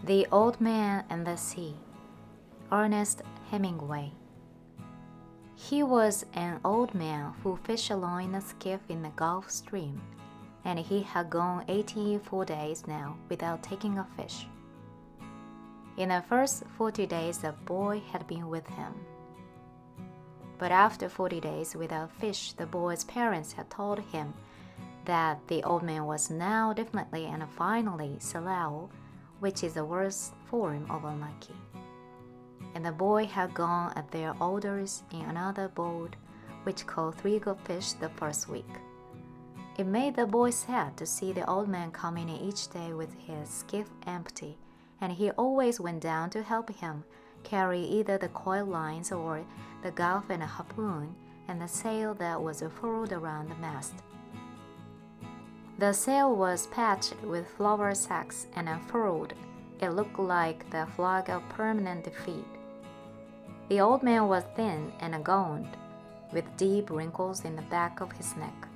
The Old Man and the Sea, Ernest Hemingway. He was an old man who fished alone in a skiff in the Gulf Stream, and he had gone 84 days now without taking a fish. In the first 40 days, a boy had been with him. But after 40 days without fish, the boy's parents had told him that the old man was now definitely and finally Salao, which is the worst form of unlucky. And the boy had gone at their orders in another boat, which caught 3 good fish the first week. It made the boy sad to see the old man coming in each day with his skiff empty, and he always went down to help him carry either the coil lines or the gulf and a harpoon and the sail that was furled around the mast. The sail was patched with flour sacks and unfurled. It looked like the flag of permanent defeat. The old man was thin and gaunt, with deep wrinkles in the back of his neck.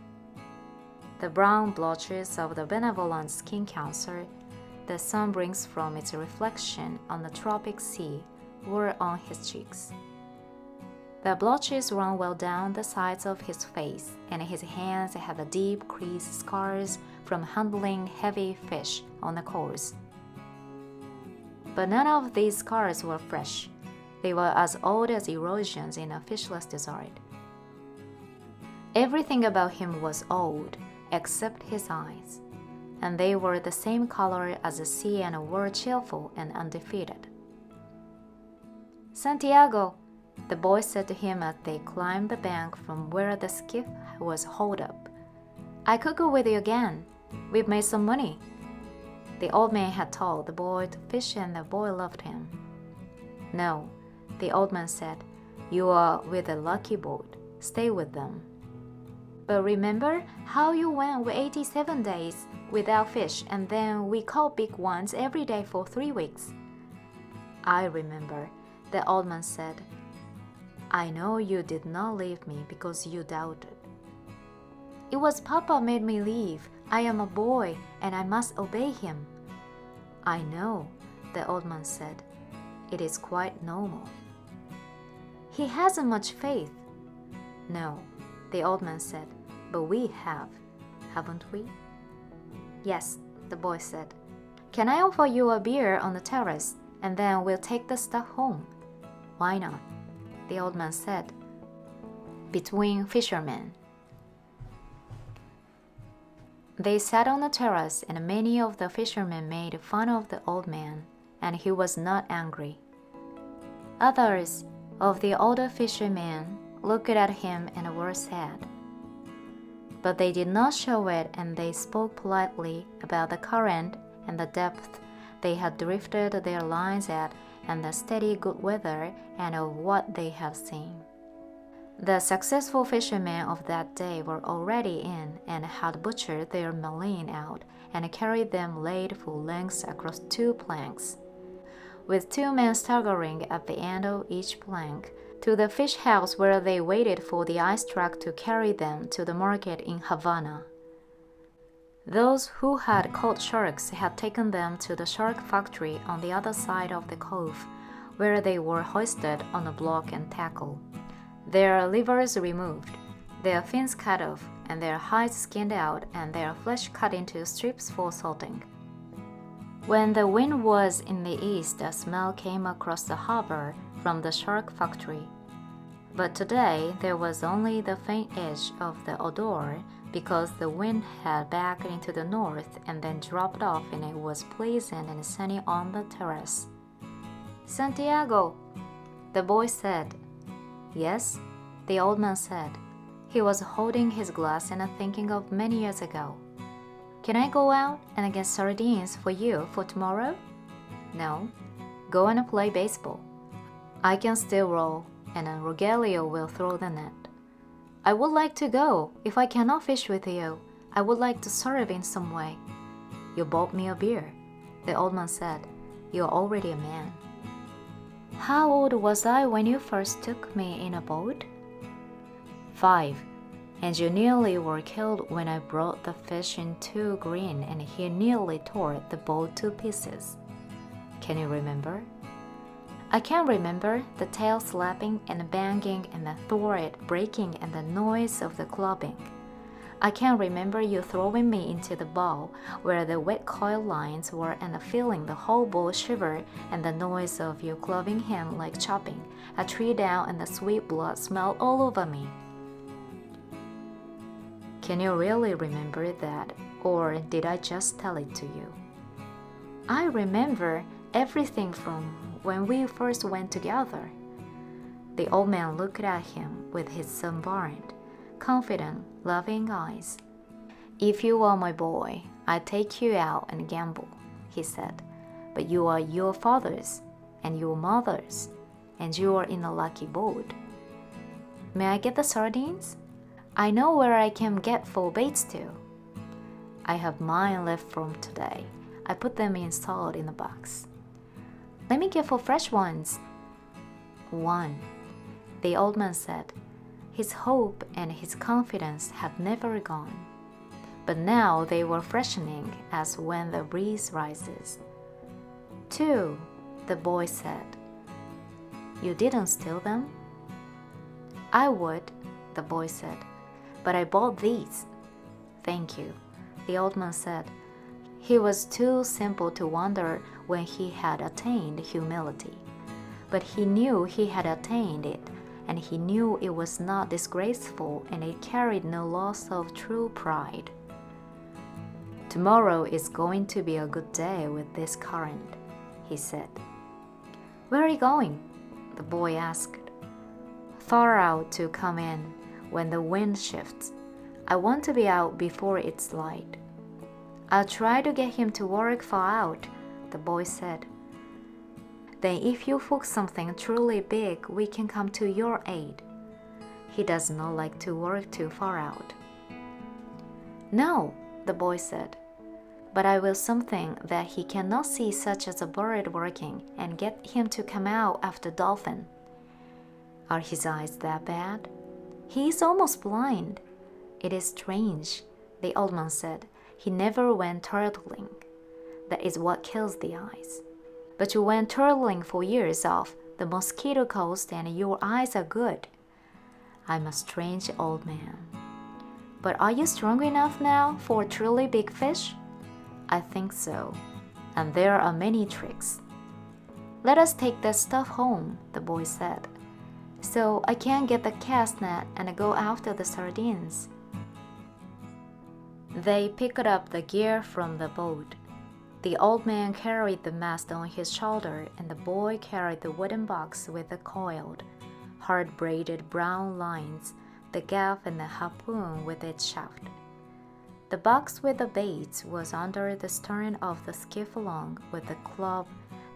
The brown blotches of the benevolent skin cancer the sun brings from its reflection on the tropic sea were on his cheeks. The blotches ran well down the sides of his face, and his hands had the deep creased scars from handling heavy fish on the course. But none of these scars were fresh. They were as old as erosions in a fishless desert. Everything about him was old, except his eyes, and they were the same color as the sea and were cheerful and undefeated. "Santiago," the boy said to him as they climbed the bank from where the skiff was hauled up, "I could go with you again. We've made some money." The old man had told the boy to fish, and the boy loved him. "No," the old man said, "you are with the lucky boat. Stay with them." "But remember how you went 87 days without fish, and then we caught big ones every day for 3 weeks." "I remember," the old man said. "I know you did not leave me because you doubted." "It was Papa made me leave. I am a boy, and I must obey him." "I know," the old man said. "It is quite normal." "He hasn't much faith." "No," the old man said, "but we have, haven't we?" "Yes," the boy said. "Can I offer you a beer on the terrace, and then we'll take the stuff home?" "Why not?" the old man said. Between fishermen. They sat on the terrace, and many of the fishermen made fun of the old man, and he was not angry. Others of the older fishermen looked at him and were sad. But they did not show it, and they spoke politely about the current and the depth they had drifted their lines at, and the steady good weather, and of what they had seen. The successful fishermen of that day were already in, and had butchered their marline out, and carried them laid full lengths across 2 planks, with 2 men staggering at the end of each plank, to the fish house where they waited for the ice truck to carry them to the market in Havana. Those who had caught sharks had taken them to the shark factory on the other side of the cove, where they were hoisted on a block and tackle, their livers removed, their fins cut off, and their hides skinned out, and their flesh cut into strips for salting. When the wind was in the east, a smell came across the harbor from the shark factory. But today there was only the faint edge of the odor, because the wind had backed into the north and then dropped off, and it was pleasant and sunny on the terrace. "Santiago," the boy said. "Yes," the old man said. He was holding his glass and thinking of many years ago. "Can I go out and get sardines for you for tomorrow?" "No. Go and play baseball. I can still roll, and Rogelio will throw the net." "I would like to go. If I cannot fish with you, I would like to serve in some way." "You bought me a beer," the old man said. "You are already a man." "How old was I when you first took me in a boat?" 5. "And you nearly were killed when I brought the fish in to Green, and he nearly tore the boat to pieces." Can you remember? I can remember the tail slapping and banging and the thwart breaking and the noise of the clubbing. I can remember you throwing me into the bowl where the wet coil lines were and feeling the whole bowl shiver and the noise of your clubbing hand like chopping a tree down and the sweet blood smell all over me. Can you really remember that, or did I just tell it to you? I remember everything from when we first went together. The old man looked at him with his sunburned, confident, loving eyes. If you are my boy, I'd take you out and gamble, he said. But you are your father's and your mother's, and you are in a lucky boat. May I get the sardines? I know where I can get full baits too. I have mine left from today. I put them in salt in a box. Let me get 4 fresh ones. 1, the old man said. His hope and his confidence had never gone, but now they were freshening as when the breeze rises. 2, the boy said. You didn't steal them? I would, the boy said, but I bought these. Thank you, the old man said. He was too simple to wonder when he had attained humility, but he knew he had attained it, and he knew it was not disgraceful and it carried no loss of true pride. Tomorrow is going to be a good day with this current, he said. Where are you going? The boy asked. Far out to come in when the wind shifts. I want to be out before it's light. I'll try to get him to work far out, the boy said. Then if you hook something truly big, we can come to your aid. He does not like to work too far out. No, the boy said, but I will something that he cannot see, such as a bird working, and get him to come out after dolphin. Are his eyes that bad? He is almost blind. It is strange, the old man said. He never went turtling. That is what kills the eyes. But you went turtling for years off the mosquito coast and your eyes are good. I'm a strange old man. But are you strong enough now for a truly big fish? I think so, and there are many tricks. Let us take that stuff home, the boy said, so I can get the cast net and go after the sardines. They picked up the gear from the boat. The old man carried the mast on his shoulder, and the boy carried the wooden box with the coiled, hard-braided brown lines, the gaff and the harpoon with its shaft. The box with the baits was under the stern of the skiff along with the club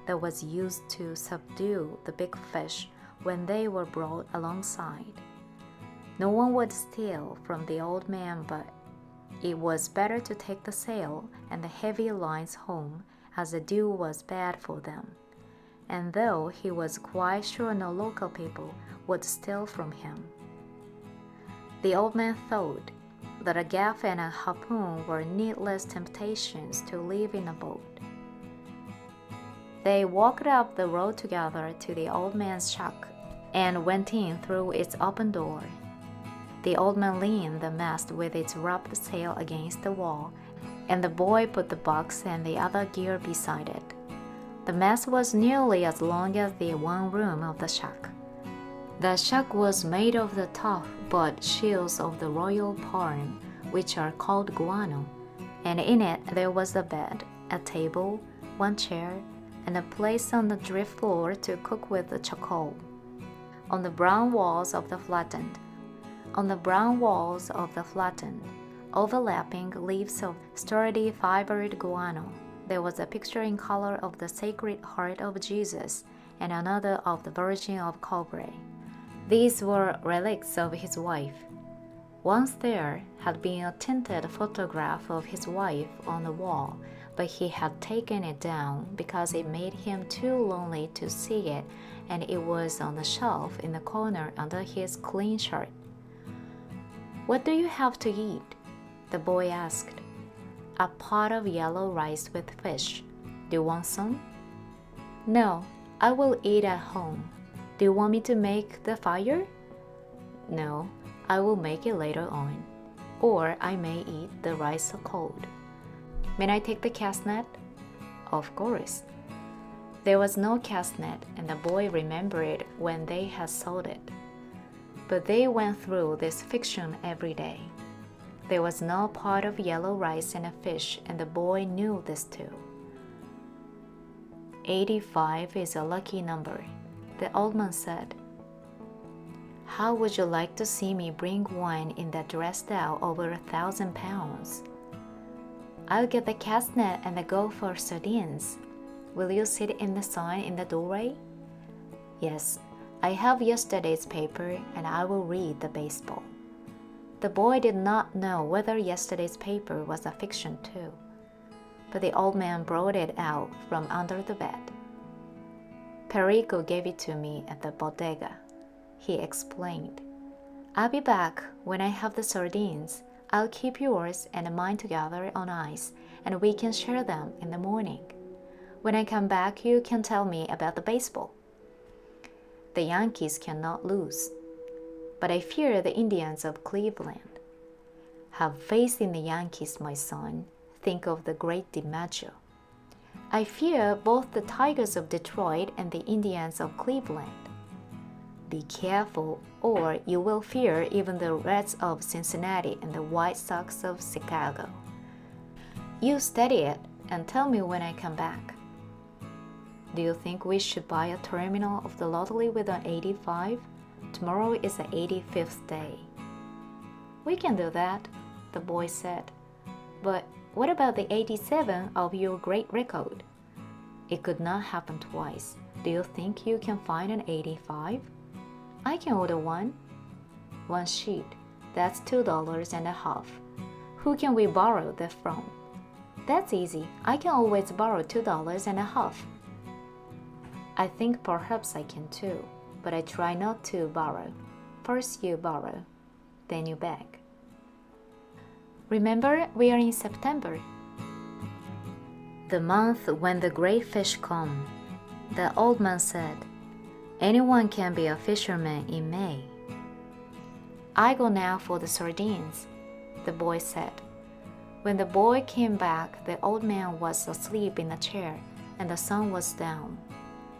that was used to subdue the big fish when they were brought alongside. No one would steal from the old man, but it was better to take the sail and the heavy lines home, as the dew was bad for them, and though he was quite sure no local people would steal from him. The old man thought that a gaff and a harpoon were needless temptations to leave in a boat. They walked up the road together to the old man's shack and went in through its open door. The old man leaned the mast with its rubbed sail against the wall, and the boy put the box and the other gear beside it. The mast was nearly as long as the one room of the shack. The shack was made of the tough bud shields of the royal palm, which are called guano, and in it there was a bed, a table, 1 chair, and a place on the drift floor to cook with the charcoal. On the brown walls of the flattened, overlapping leaves of sturdy fibered guano, there was a picture in color of the Sacred Heart of Jesus and another of the Virgin of Cobre. These were relics of his wife. Once there had been a tinted photograph of his wife on the wall, but he had taken it down because it made him too lonely to see it, and it was on the shelf in the corner under his clean shirt. What do you have to eat? The boy asked. A pot of yellow rice with fish. Do you want some? No, I will eat at home. Do you want me to make the fire? No, I will make it later on. Or I may eat the rice cold. May I take the cat's net? Of course. There was no cat's net, and the boy remembered when they had sold it. But they went through this fiction every day. There was no pot of yellow rice and a fish, and the boy knew this too. 85 is a lucky number, the old man said. How would you like to see me bring wine in that dressed out over 1,000 pounds? I'll get the cat's net and go for sardines. Will you sit in the sun in the doorway? Yes, I have yesterday's paper and I will read the baseball. The boy did not know whether yesterday's paper was a fiction too, but the old man brought it out from under the bed. Perico gave it to me at the bodega, he explained. I'll be back when I have the sardines. I'll keep yours and mine together on ice, and we can share them in the morning. When I come back, you can tell me about the baseball. The Yankees cannot lose, but I fear the Indians of Cleveland. Have faith in the Yankees, my son. Think of the great DiMaggio. I fear both the Tigers of Detroit and the Indians of Cleveland. Be careful, or you will fear even the Reds of Cincinnati and the White Sox of Chicago. You study it and tell me when I come back. Do you think we should buy a terminal of the lottery with an 85? Tomorrow is the 85th day. We can do that, the boy said. But what about the 87 of your great record? It could not happen twice. Do you think you can find an 85? I can order one. One sheet. That's $2.50. Who can we borrow that from? That's easy. I can always borrow $2.50. I think perhaps I can too, but I try not to borrow. First you borrow, then you beg. Remember, we are in September, the month when the great fish come. The old man said, anyone can be a fisherman in May. I go now for the sardines, the boy said. When the boy came back, the old man was asleep in a chair and the sun was down.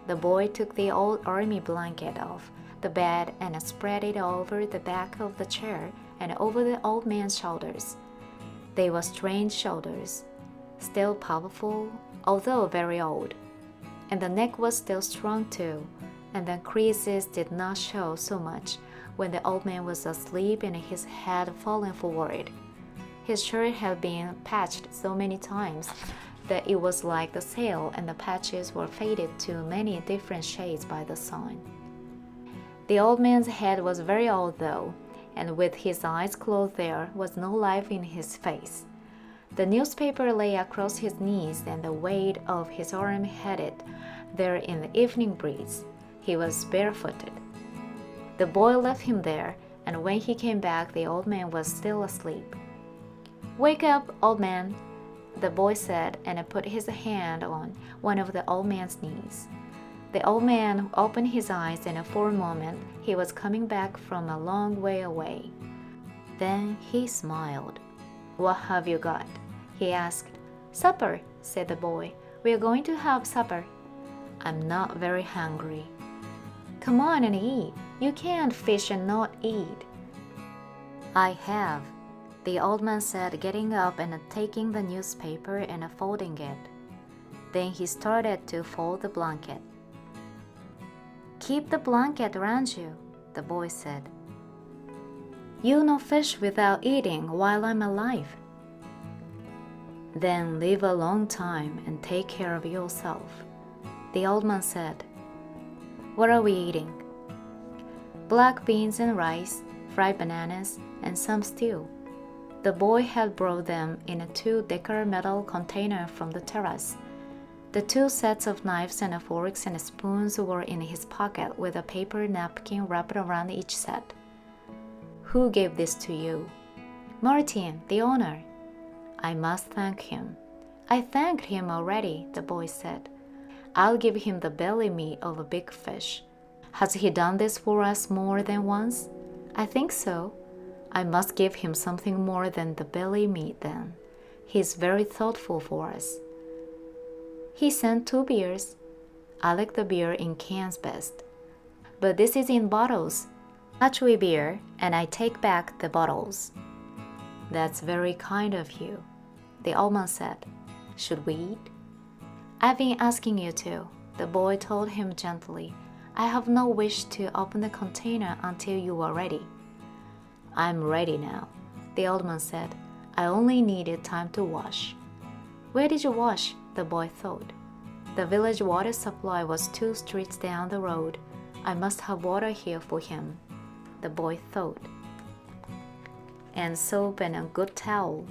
The boy took the old army blanket off the bed and spread it over the back of the chair and over the old man's shoulders. They were strange shoulders, still powerful, although very old. And the neck was still strong too, and the creases did not show so much when the old man was asleep and his head fallen forward. His shirt had been patched so many times that it was like the sail, and the patches were faded to many different shades by the sun. The old man's head was very old though, and with his eyes closed there was no life in his face. The newspaper lay across his knees, and the weight of his arm headed there in the evening breeze. He was barefooted. The boy left him there, and when he came back, the old man was still asleep. Wake up, old man, the boy said, and put his hand on one of the old man's knees. The old man opened his eyes, and for a moment he was coming back from a long way away. Then he smiled. What have you got? He asked. Supper, said the boy. We are going to have supper. I'm not very hungry. Come on and eat. You can't fish and not eat. I have, the old man said, getting up and taking the newspaper and folding it. Then he started to fold the blanket. Keep the blanket around you, the boy said. You no fish without eating while I'm alive. Then live a long time and take care of yourself, the old man said. What are we eating? Black beans and rice, fried bananas, and some stew. The boy had brought them in a 2-decker metal container from the terrace. The 2 sets of knives and forks and spoons were in his pocket with a paper napkin wrapped around each set. Who gave this to you? Martin, the owner. I must thank him. I thanked him already, the boy said. I'll give him the belly meat of a big fish. Has he done this for us more than once? I think so. I must give him something more than the belly meat then. He's very thoughtful for us. He sent 2 beers. I like the beer in cans best. But this is in bottles. Hatchway beer, and I take back the bottles. That's very kind of you, the old man said. Should we eat? I've been asking you to, the boy told him gently. I have no wish to open the container until you are ready. I'm ready now, the old man said. I only needed time to wash. Where did you wash? The boy thought. The village water supply was 2 streets down the road. I must have water here for him, the boy thought. And soap and a good towel.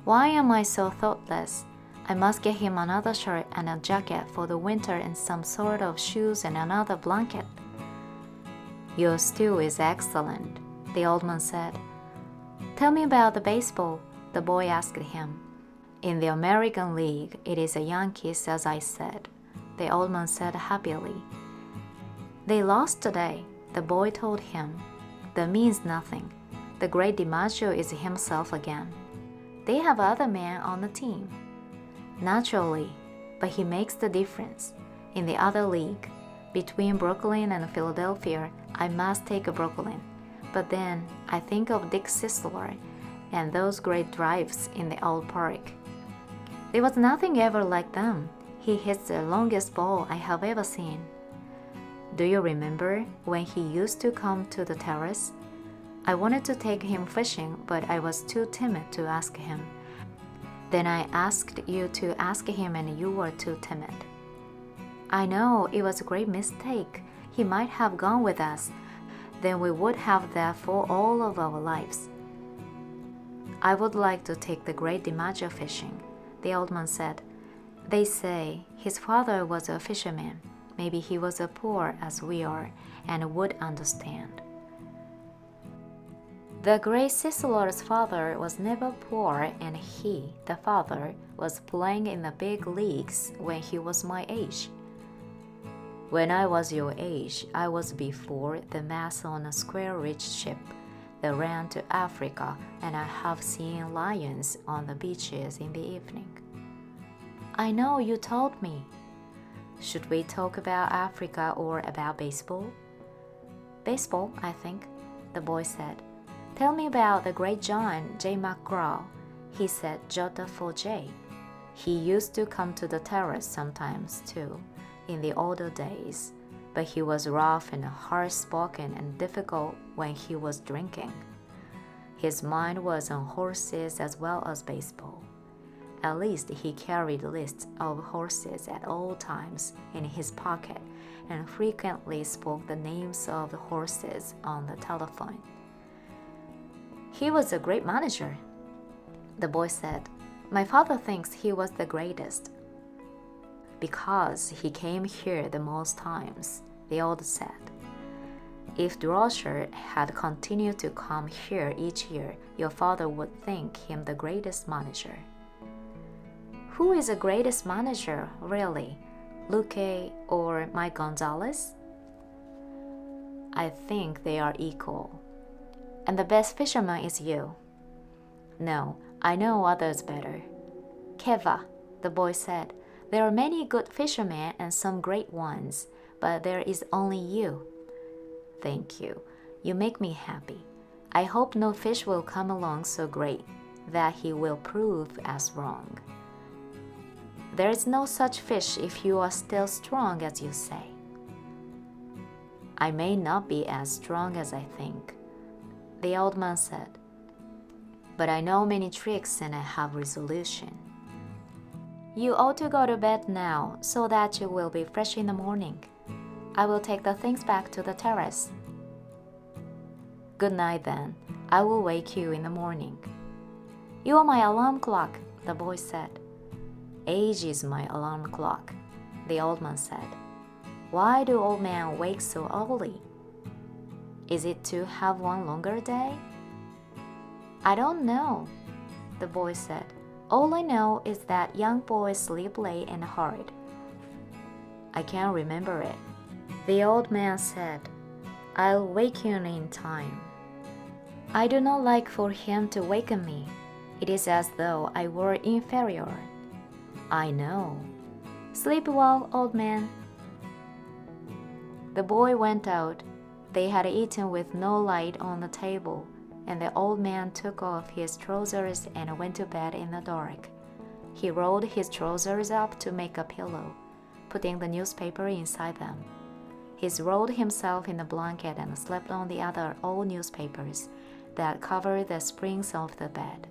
Why am I so thoughtless? I must get him another shirt and a jacket for the winter and some sort of shoes and another blanket. Your stew is excellent, the old man said. Tell me about the baseball, the boy asked him. In the American League, it is the Yankees, as I said, the old man said happily. They lost today, the boy told him. That means nothing. The great DiMaggio is himself again. They have other men on the team. Naturally, but he makes the difference. In the other league, between Brooklyn and Philadelphia, I must take Brooklyn. But then I think of Dick Sisler and those great drives in the old park. There was nothing ever like them. He hits the longest ball I have ever seen. Do you remember when he used to come to the terrace? I wanted to take him fishing, but I was too timid to ask him. Then I asked you to ask him and you were too timid. I know, it was a great mistake. He might have gone with us. Then we would have that for all of our lives. I would like to take the great DiMaggio fishing, the old man said. They say his father was a fisherman. Maybe he was as poor as we are and would understand. The great Sisler's father was never poor, and he, the father, was playing in the big leagues when he was my age. When I was your age, I was before the mast on a square-rigged ship that ran to Africa, and I have seen lions on the beaches in the evening. I know, you told me. Should we talk about Africa or about baseball? Baseball, I think, the boy said. Tell me about the great John J. McGraw. He said J for J. He used to come to the terrace sometimes too, in the older days, but he was rough and hard-spoken and difficult when he was drinking. His mind was on horses as well as baseball. At least he carried lists of horses at all times in his pocket and frequently spoke the names of the horses on the telephone. He was a great manager, the boy said. My father thinks he was the greatest. Because he came here the most times, the old said. If Droscher had continued to come here each year, your father would think him the greatest manager. Who is the greatest manager, really? Luque or Mike Gonzalez? I think they are equal. And the best fisherman is you. No, I know others better. Keva, the boy said. There are many good fishermen and some great ones, but there is only you. Thank you. You make me happy. I hope no fish will come along so great that he will prove us wrong. There is no such fish if you are still strong as you say. I may not be as strong as I think, the old man said, but I know many tricks and I have resolution. You ought to go to bed now so that you will be fresh in the morning. I will take the things back to the terrace. Good night then. I will wake you in the morning. You are my alarm clock, the boy said. Age is my alarm clock, the old man said. Why do old men wake so early? Is it to have one longer day? I don't know, the boy said. All I know is that young boys sleep late and hard. I can't remember it. The old man said, I'll wake you in time. I do not like for him to waken me. It is as though I were inferior. I know. Sleep well, old man. The boy went out. They had eaten with no light on the table, and the old man took off his trousers and went to bed in the dark. He rolled his trousers up to make a pillow, putting the newspaper inside them. He rolled himself in the blanket and slept on the other old newspapers that covered the springs of the bed.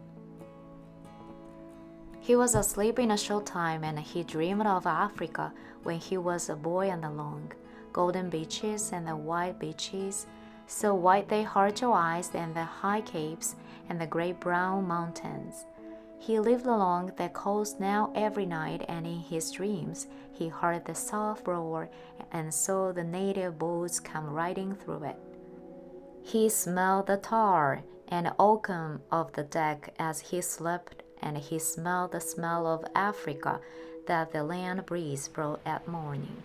He was asleep in a short time, and he dreamed of Africa when he was a boy and the long, golden beaches and the white beaches, so white they hurt your eyes, and the high capes and the great brown mountains. He lived along the coast now every night, and in his dreams he heard the soft roar and saw the native boats come riding through it. He smelled the tar and oakum of the deck as he slept, and he smelled the smell of Africa that the land breeze brought at morning.